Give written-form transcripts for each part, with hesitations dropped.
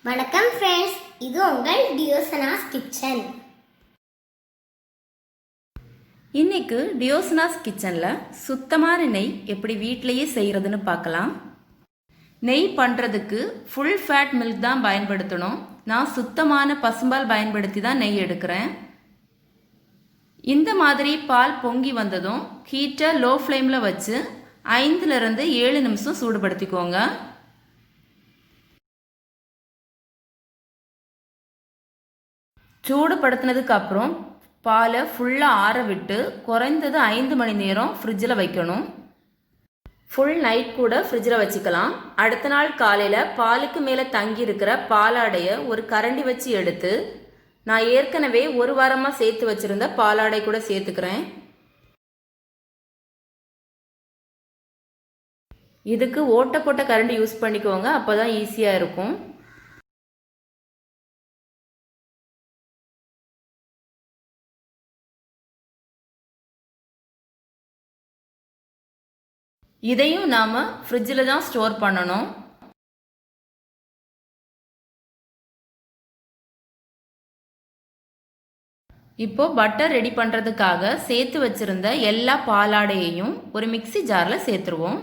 வணக்கம் ஃப்ரெண்ட்ஸ், இது உங்கள் டியோசனாஸ் கிச்சன். இன்னைக்கு டியோசனாஸ் கிச்சனில் சுத்தமான நெய் எப்படி வீட்டிலையே செய்கிறதுன்னு பார்க்கலாம். நெய் பண்ணுறதுக்கு ஃபுல் ஃபேட் மில்க் தான் பயன்படுத்தணும். நான் சுத்தமான பசும்பால் பயன்படுத்தி தான் நெய் எடுக்கிறேன். இந்த மாதிரி பால் பொங்கி வந்ததும் ஹீட்டை லோ ஃப்ளேமில் வச்சு 5லிருந்து 7 நிமிஷம் சூடுபடுத்திக்கோங்க. சூடுபடுத்தினதுக்கு அப்புறம் பாலை ஃபுல்லாக ஆற விட்டு குறைந்தது 5 மணி நேரம் ஃப்ரிட்ஜில் வைக்கணும். ஃபுல் நைட் கூட ஃப்ரிட்ஜில் வச்சுக்கலாம். அடுத்த நாள் காலையில் பாலுக்கு மேலே தங்கி இருக்கிற பாலாடையை ஒரு கரண்டி வச்சு எடுத்து நான் ஏற்கனவே ஒரு வாரமாக சேர்த்து வச்சுருந்த பாலாடை கூட சேர்த்துக்கிறேன். இதுக்கு ஓட்டை போட்ட கரண்டி யூஸ் பண்ணிக்கோங்க, அப்போ தான் ஈஸியாக இருக்கும். இதையும் நாம் ஃப்ரிட்ஜில் தான் ஸ்டோர் பண்ணணும். இப்போ பட்டர் ரெடி பண்ணுறதுக்காக சேர்த்து வச்சுருந்த எல்லா பாலாடையையும் ஒரு மிக்ஸி ஜாரில் சேர்த்துருவோம்.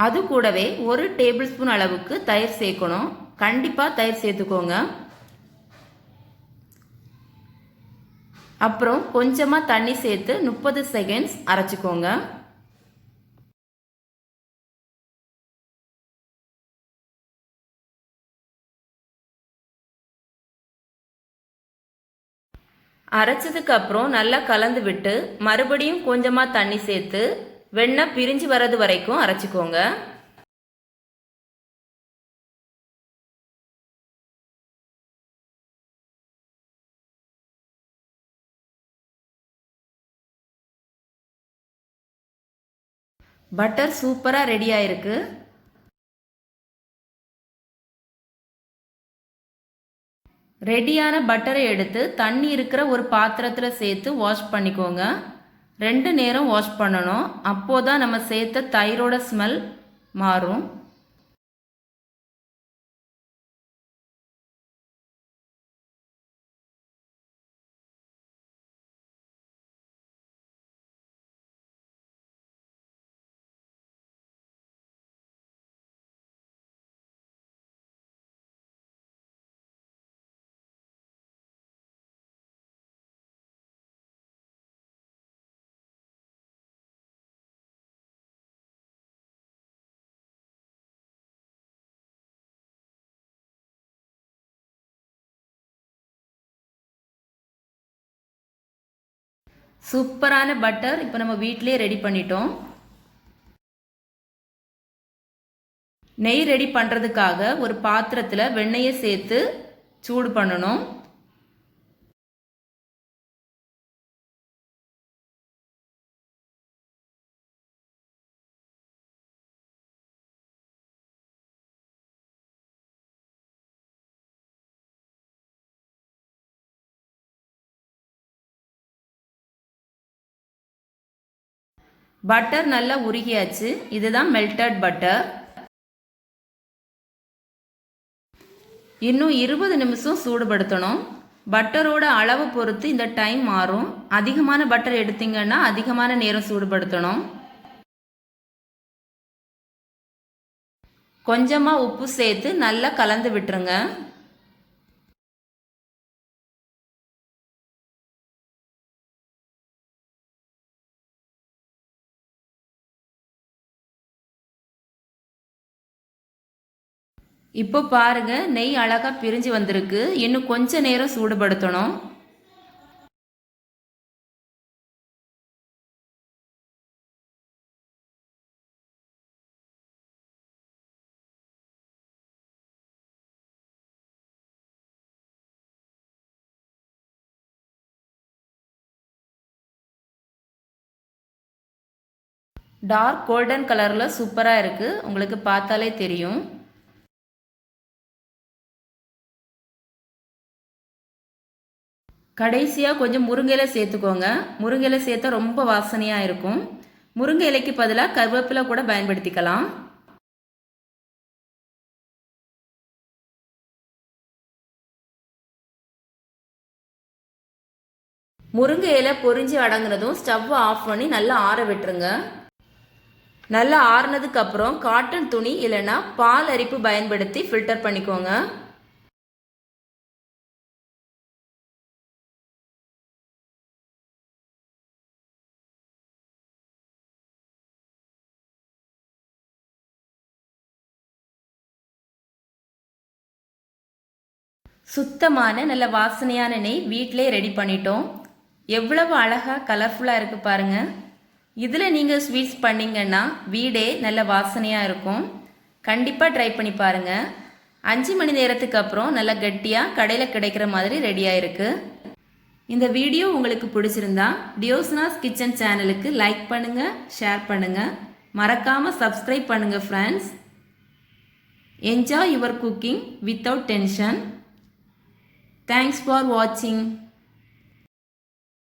அது கூடவே 1 டேபிள் ஸ்பூன் அளவுக்கு தயிர் சேர்க்கணும். கண்டிப்பாக தயிர் சேர்த்துக்கோங்க. அப்புறம் கொஞ்சமாக தண்ணி சேர்த்து 30 செகண்ட்ஸ் அரைச்சிக்கோங்க. அரைச்சதுக்கு அப்புறம் நல்லா கலந்து விட்டு மறுபடியும் கொஞ்சமாக தண்ணி சேர்த்து வெண்ணெய் பிரிஞ்சு வர்றது வரைக்கும் அரைச்சிக்கோங்க. பட்டர் சூப்பராக ரெடி ஆயிருக்கு. ரெடியான பட்டரை எடுத்து தண்ணி இருக்கிற ஒரு பாத்திரத்தில் சேர்த்து வாஷ் பண்ணிக்கோங்க. 2 நேரம் வாஷ் பண்ணணும். அப்போதான் நம்ம சேர்த்த தயிரோட ஸ்மெல் மாறும். சூப்பரான பட்டர் இப்போ நம்ம வீட்டிலே ரெடி பண்ணிட்டோம். நெய் ரெடி பண்ணுறதுக்காக ஒரு பாத்திரத்தில் வெண்ணெயை சேர்த்து சூடு பண்ணணும். பட்டர் நல்லா உருகியாச்சு. இதுதான் மெல்டட் பட்டர். இன்னும் 20 நிமிஷம் சூடுபடுத்தணும். பட்டரோட அளவு பொறுத்து இந்த டைம் மாறும். அதிகமான பட்டர் எடுத்தீங்கன்னா அதிகமான நேரம் சூடுபடுத்தணும். கொஞ்சமாக உப்பு சேர்த்து நல்லா கலந்து விட்டுருங்க. இப்போ பாருங்க, நெய் அழகா பிரிஞ்சு வந்திருக்கு. இன்னும் கொஞ்ச நேரம் சூடுபடுத்தணும். டார்க் கோல்டன் கலரில் சூப்பராக இருக்குது. உங்களுக்கு பார்த்தாலே தெரியும். கடைசியாக கொஞ்சம் முருங்கை இலை சேர்த்துக்கோங்க. முருங்கை இலை சேர்த்தா ரொம்ப வாசனையாக இருக்கும். முருங்கை இலைக்கு பதிலாக கருவேப்பிலை கூட பயன்படுத்திக்கலாம். முருங்கை இலை பொரிஞ்சு அடங்குனதும் ஸ்டவ்வை ஆஃப் பண்ணி நல்லா ஆற விட்டுருங்க. நல்லா ஆறுனதுக்கு அப்புறம் காட்டன் துணி இல்லைன்னா பால் அரிப்பு பயன்படுத்தி ஃபில்டர் பண்ணிக்கோங்க. சுத்தமான நல்ல வாசனையான நெய் வீட்டிலே ரெடி பண்ணிட்டோம். எவ்வளவு அழகாக கலர்ஃபுல்லாக இருக்குது பாருங்கள். இதில் நீங்கள் ஸ்வீட்ஸ் பண்ணிங்கன்னா வீடே நல்ல வாசனையாக இருக்கும். கண்டிப்பாக ட்ரை பண்ணி பாருங்கள். 5 மணி நேரத்துக்கு அப்புறம் நல்லா கட்டியாக கடையில் கிடைக்கிற மாதிரி ரெடியாக இருக்குது. இந்த வீடியோ உங்களுக்கு பிடிச்சிருந்தா டியோஸ்னாஸ் கிச்சன் சேனலுக்கு லைக் பண்ணுங்கள், ஷேர் பண்ணுங்கள், மறக்காமல் சப்ஸ்கிரைப் பண்ணுங்கள் friends. Enjoy your cooking without tension. Thanks for watching.